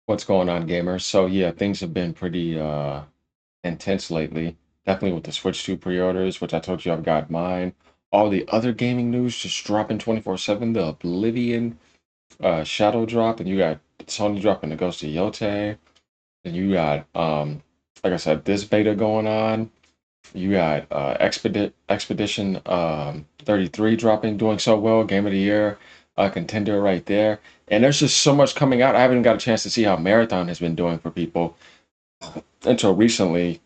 What's going on, gamers? So yeah, things have been pretty intense lately. Definitely with the Switch 2 pre-orders, which I told you I've got mine. All the other gaming news just dropping 24/7. The Oblivion Shadow drop, and you got Sony dropping the Ghost of Yote, and you got like I said, this beta going on. You got Expedition 33 dropping, doing so well, Game of the Year contender right there. And there's just so much coming out. I haven't got a chance to see how Marathon has been doing for people until recently.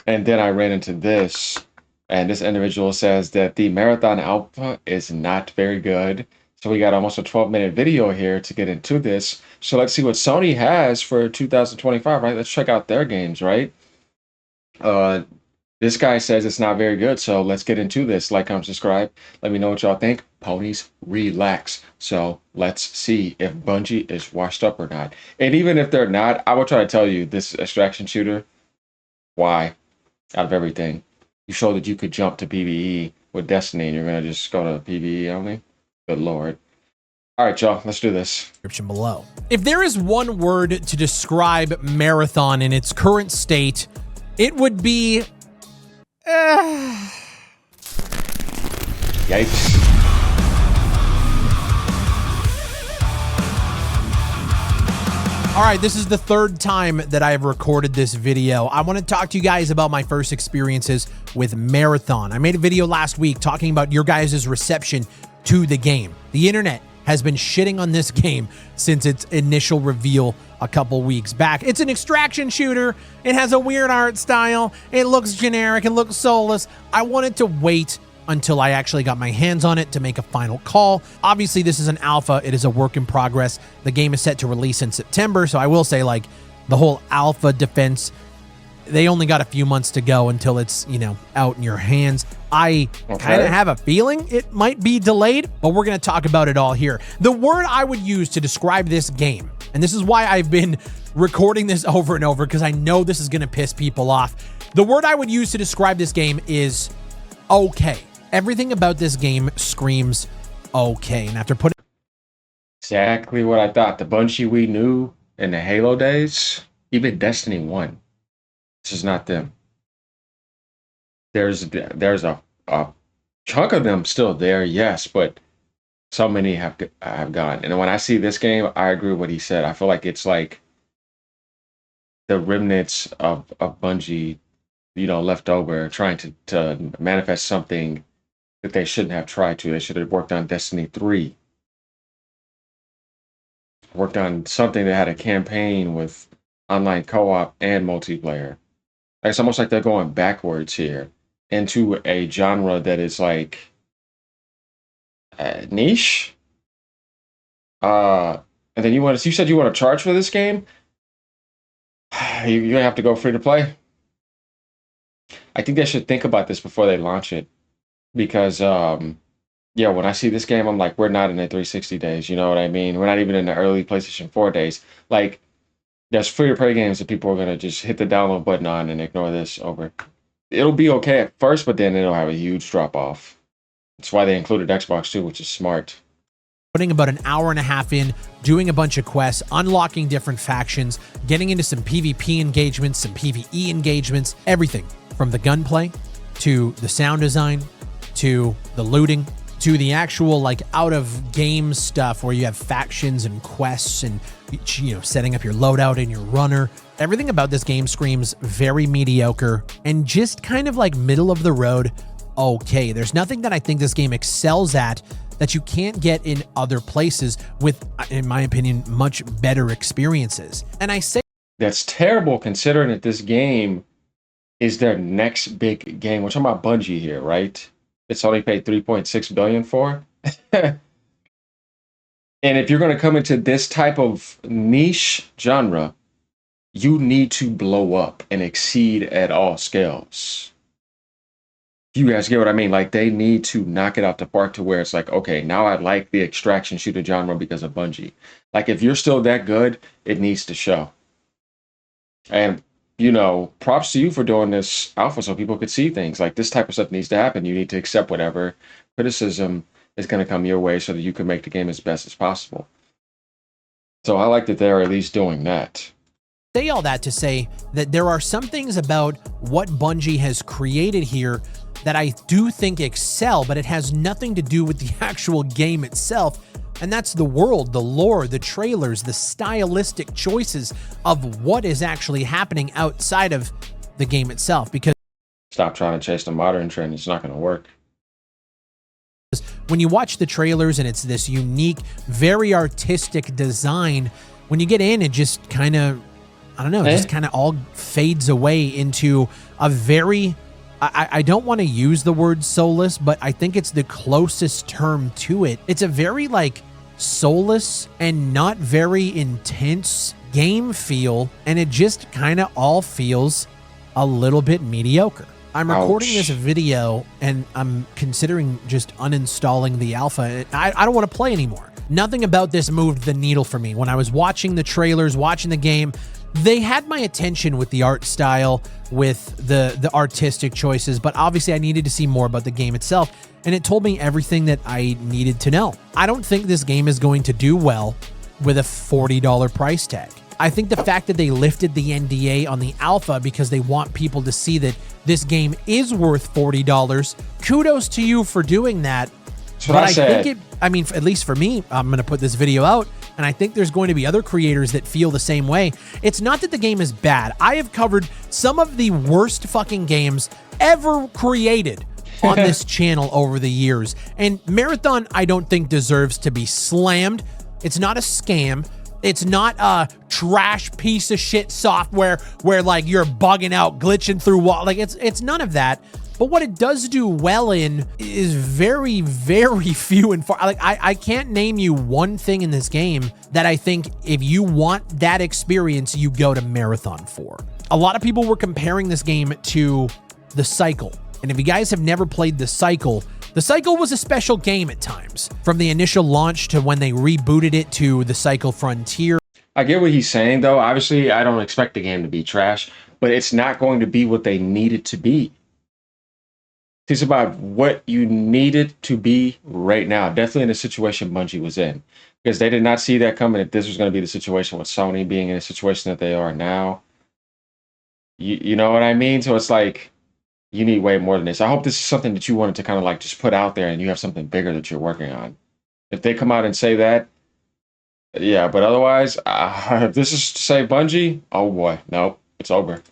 And then I ran into this, and this individual says that the Marathon Alpha is not very good. So we got almost a 12-minute video here to get into this. So let's see what Sony has for 2025, right? Let's check out their games, right? Uh, this guy says it's not very good, so let's get into this. Like, comment, subscribe. Let me know what y'all think. Ponies, relax. So let's see if Bungie is washed up or not. And even if they're not, I will try to tell you this extraction shooter, why, out of everything. You showed that you could jump to PvE with Destiny, and you're going to just go to PvE only? Good lord. All right, y'all, let's do this. Description below. If there is one word to describe Marathon in its current state, it would be Yikes. All right, this is the third time that I have recorded this video. I want to talk to you guys about my first experiences with Marathon. I made a video last week talking about your guys' reception to the game. The internet has been shitting on this game since its initial reveal a couple weeks back. It's an extraction shooter. It has a weird art style. It looks generic. It looks soulless. I wanted to wait until I actually got my hands on it to make a final call. Obviously, this is an alpha. It is a work in progress. The game is set to release in September, so I will say, like, the whole alpha defense, they only got a few months to go until it's, you know, out in your hands. I kind of have a feeling it might be delayed, but we're going to talk about it all here. The word I would use to describe this game, and this is why I've been recording this over and over, because I know this is going to piss people off. The word I would use to describe this game is okay. Everything about this game screams okay. And after putting Exactly what I thought. The Bungie we knew in the Halo days, even Destiny 1. This is not them. There's a chunk of them still there, yes, but so many have gone. And when I see this game, I agree with what he said. I feel like it's like the remnants of Bungie, you know, left over, trying to manifest something that they shouldn't have tried to. They should have worked on Destiny 3. Worked on something that had a campaign with online co-op and multiplayer. It's almost like they're going backwards here into a genre that is like niche. And then you said you want to charge for this game? You're gonna have to go free to play. I think they should think about this before they launch it, because yeah, when I see this game, I'm like, we're not in the 360 days. You know what I mean? We're not even in the early PlayStation 4 days. Like, there's free to play games that people are gonna just hit the download button on and ignore this over. It'll be okay at first, but then it'll have a huge drop off. That's why they included Xbox too, which is smart. Putting about an hour and a half in, doing a bunch of quests, unlocking different factions, getting into some PvP engagements, some PvE engagements, everything from the gunplay to the sound design to the looting to the actual, like, out of game stuff where you have factions and quests and, you know, setting up your loadout and your runner. Everything about this game screams very mediocre and just kind of like middle of the road okay. There's nothing that I think this game excels at that you can't get in other places with, in my opinion, much better experiences. And I say that's terrible considering that this game is their next big game. We're talking about Bungie here, right? It's only paid $3.6 billion for. And if you're going to come into this type of niche genre, you need to blow up and exceed at all scales. You guys get what I mean? Like, they need to knock it out the park to where it's like, okay, now I like the extraction shooter genre because of Bungie. Like, if you're still that good, it needs to show. And, you know, props to you for doing this alpha so people could see things. Like, this type of stuff needs to happen. You need to accept whatever criticism is going to come your way so that you can make the game as best as possible. So I like that they're at least doing that. Say all that to say that there are some things about what Bungie has created here that I do think excel, but it has nothing to do with the actual game itself. And that's the world, the lore, the trailers, the stylistic choices of what is actually happening outside of the game itself. Because Stop trying to chase the modern trend. It's not going to work. when you watch the trailers and it's this unique, very artistic design, when you get in, it just kind of, I don't know, it just kind of all fades away into a very, I don't want to use the word soulless, but I think it's the closest term to it. It's a very like soulless and not very intense game feel, and it just kind of all feels a little bit mediocre. I'm recording this video and I'm considering just uninstalling the alpha. I don't want to play anymore. Nothing about this moved the needle for me. When I was watching the trailers, watching the game, they had my attention with the art style, with the artistic choices, but obviously I needed to see more about the game itself, and it told me everything that I needed to know. I don't think this game is going to do well with a $40 price tag. I think the fact that they lifted the NDA on the alpha because they want people to see that this game is worth $40, kudos to you for doing that. That's what I said. I mean, at least for me, I'm going to put this video out, and I think there's going to be other creators that feel the same way. It's not that the game is bad. I have covered some of the worst fucking games ever created on this channel over the years, and Marathon, I don't think deserves to be slammed. It's not a scam. It's not a trash piece of shit software where like you're bugging out, glitching through wall. Like it's none of that. But what it does do well in is very, very few and far. Like I can't name you one thing in this game that I think if you want that experience, you go to Marathon for. A lot of people were comparing this game to The Cycle. And if you guys have never played The Cycle was a special game at times. From the initial launch to when they rebooted it to The Cycle Frontier. I get what he's saying, though. Obviously, I don't expect the game to be trash, but it's not going to be what they need it to be. It's about what you need it to be right now. Definitely in the situation Bungie was in. Because they did not see that coming, if this was going to be the situation with Sony being in a situation that they are now. You know what I mean? So it's like, you need way more than this. I hope this is something that you wanted to kind of like just put out there and you have something bigger that you're working on. If they come out and say that, yeah, but otherwise, if this is to say Bungie, oh boy, nope, it's over.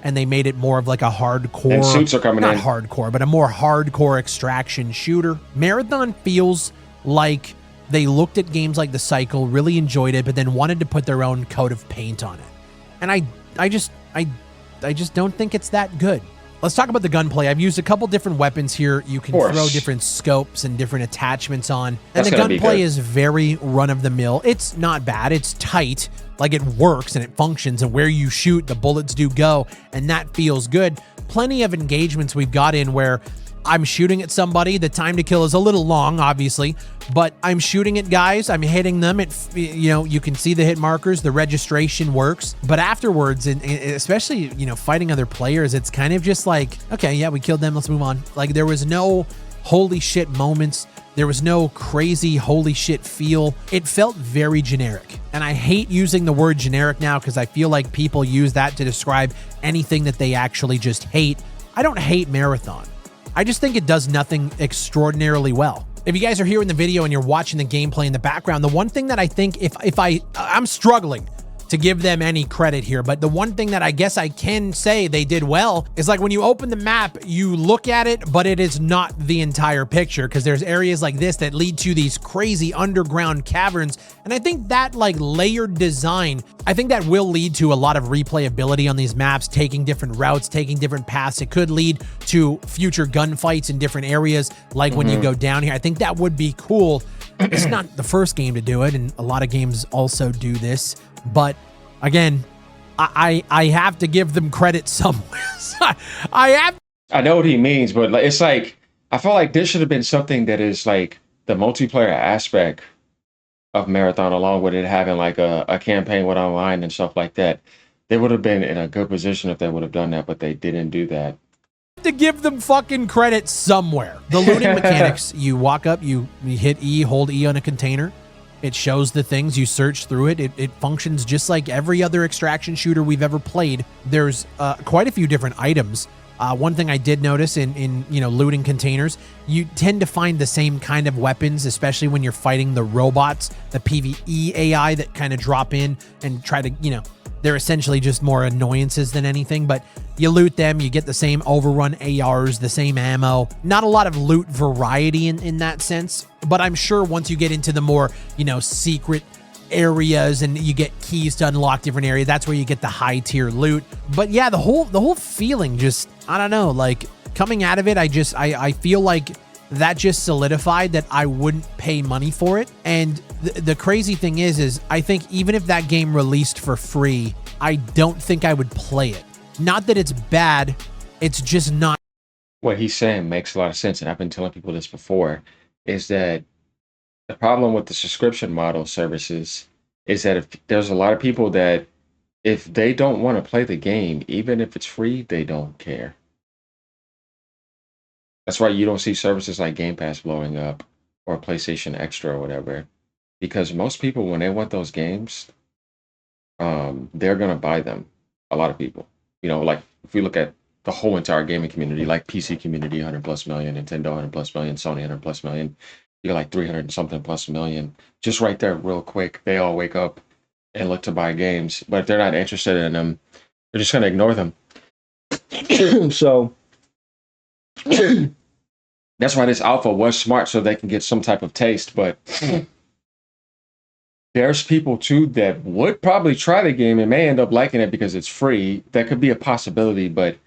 And they made it more of like a hardcore, and suits are coming not in. hardcore, but a more hardcore extraction shooter. Marathon feels like they looked at games like The Cycle, really enjoyed it, but then wanted to put their own coat of paint on it. And I just don't think it's that good. Let's talk about the gunplay. I've used a couple different weapons here. You can throw different scopes and different attachments on. And the gunplay is very run-of-the-mill. It's not bad. It's tight. Like, it works and it functions. And where you shoot, the bullets do go. And that feels good. Plenty of engagements we've got in where I'm shooting at somebody. The time to kill is a little long, obviously. But I'm shooting at guys. I'm hitting them. You can see the hit markers. The registration works. But afterwards, and especially, fighting other players, it's kind of just like, okay, yeah, we killed them. Let's move on. Like, there was no holy shit moments. There was no crazy holy shit feel. It felt very generic. And I hate using the word generic now because I feel like people use that to describe anything that they actually just hate. I don't hate Marathon. I just think it does nothing extraordinarily well. If you guys are here in the video and you're watching the gameplay in the background, the one thing that I think I'm struggling to give them any credit here, but the one thing that I guess I can say they did well is like when you open the map, you look at it, but it is not the entire picture because there's areas like this that lead to these crazy underground caverns. And I think that like layered design, I think that will lead to a lot of replayability on these maps, taking different routes, taking different paths. It could lead to future gunfights in different areas, like when you go down here. I think that would be cool. It's not the first game to do it, and a lot of games also do this. But again, I have to give them credit somewhere. I know what he means, but it's like, I feel like this should have been something that is like the multiplayer aspect of Marathon, along with it having like a campaign with online and stuff like that. They would have been in a good position if they would have done that, but they didn't do that. To give them fucking credit somewhere. The looting mechanics, you walk up, you hit E, hold E on a container. It shows the things you search through it. It functions just like every other extraction shooter we've ever played. There's quite a few different items. One thing I did notice in looting containers, you tend to find the same kind of weapons, especially when you're fighting the robots, the PvE AI that kind of drop in and try to, they're essentially just more annoyances than anything, but you loot them, you get the same overrun ARs, the same ammo. Not a lot of loot variety in that sense, but I'm sure once you get into the more, secret areas and you get keys to unlock different areas, that's where you get the high tier loot. But yeah, the whole feeling just, I don't know, like coming out of it, I feel like that just solidified that I wouldn't pay money for it. And the crazy thing is I think even if that game released for free, I don't think I would play it. Not that it's bad, it's just not. What he's saying makes a lot of sense, and I've been telling people this before, is that the problem with the subscription model services is that if there's a lot of people that if they don't want to play the game, even if it's free, they don't care. That's why you don't see services like Game Pass blowing up or PlayStation Extra or whatever. Because most people, when they want those games, they're gonna buy them. A lot of people. Like if we look at the whole entire gaming community, like PC community, 100 plus million, Nintendo 100 plus million, Sony 100 plus million, you got like 300 and something plus million. Just right there, real quick, they all wake up and look to buy games. But if they're not interested in them, they're just gonna ignore them. So that's why this alpha was smart, so they can get some type of taste. But there's people too that would probably try the game and may end up liking it because it's free. That could be a possibility, but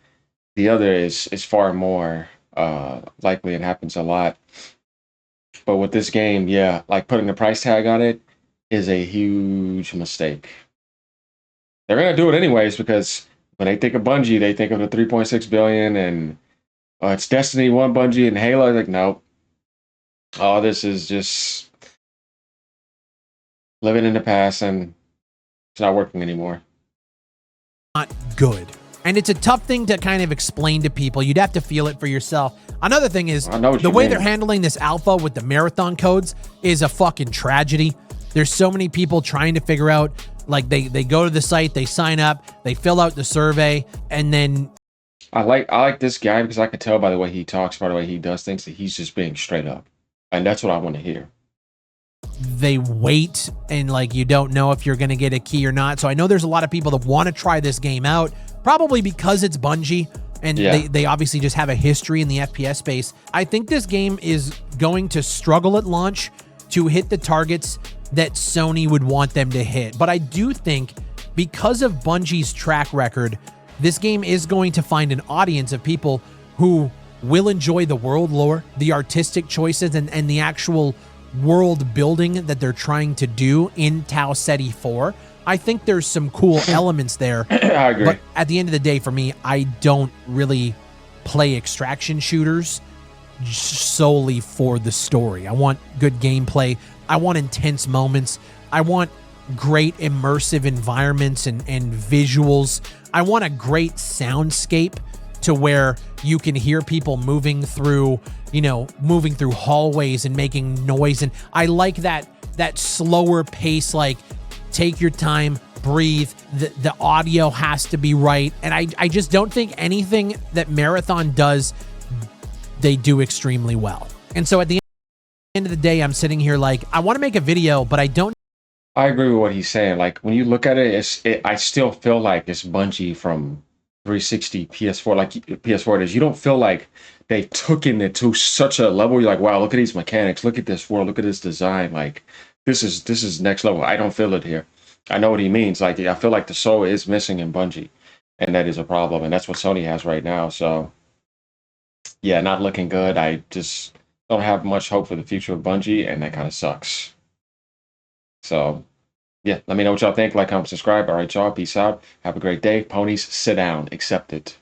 the other is far more likely and happens a lot. But with this game, yeah, like putting the price tag on it is a huge mistake. They're gonna do it anyways because when they think of Bungie, they think of the 3.6 billion and it's Destiny 1 Bungie and Halo. Like, nope. Oh, this is just living in the past and it's not working anymore. Not good. And it's a tough thing to kind of explain to people. You'd have to feel it for yourself. Another thing is the way they're handling this alpha with the marathon codes is a fucking tragedy. There's so many people trying to figure out, like they go to the site, they sign up, they fill out the survey, and then I like this guy because I can tell by the way he talks, by the way he does things, that he's just being straight up. And that's what I want to hear. They wait and like you don't know if you're going to get a key or not. So I know there's a lot of people that want to try this game out, probably because it's Bungie and they obviously just have a history in the FPS space. I think this game is going to struggle at launch to hit the targets that Sony would want them to hit. But I do think because of Bungie's track record, this game is going to find an audience of people who will enjoy the world lore, the artistic choices, and the actual world building that they're trying to do in Tau Ceti 4. I think there's some cool elements there. I agree. But at the end of the day, for me, I don't really play extraction shooters solely for the story. I want good gameplay. I want intense moments. I want great immersive environments and visuals. I want a great soundscape to where you can hear people moving through hallways and making noise. And I like that slower pace, like take your time, breathe. The audio has to be right. And I just don't think anything that Marathon does, they do extremely well. And so at the end of the day, I'm sitting here like, I want to make a video, but I don't. I agree with what he's saying. Like when you look at it, I still feel like it's Bungie from 360 PS4, like PS4 it is. You don't feel like they took it to such a level. You're like, wow, look at these mechanics, look at this world, look at this design. Like this is next level. I don't feel it here. I know what he means. Like I feel like the soul is missing in Bungie, and that is a problem. And that's what Sony has right now. So yeah, not looking good. I just don't have much hope for the future of Bungie, and that kind of sucks. So yeah, let me know what y'all think. Like, comment, subscribe. All right, y'all. Peace out. Have a great day. Ponies, sit down. Accept it.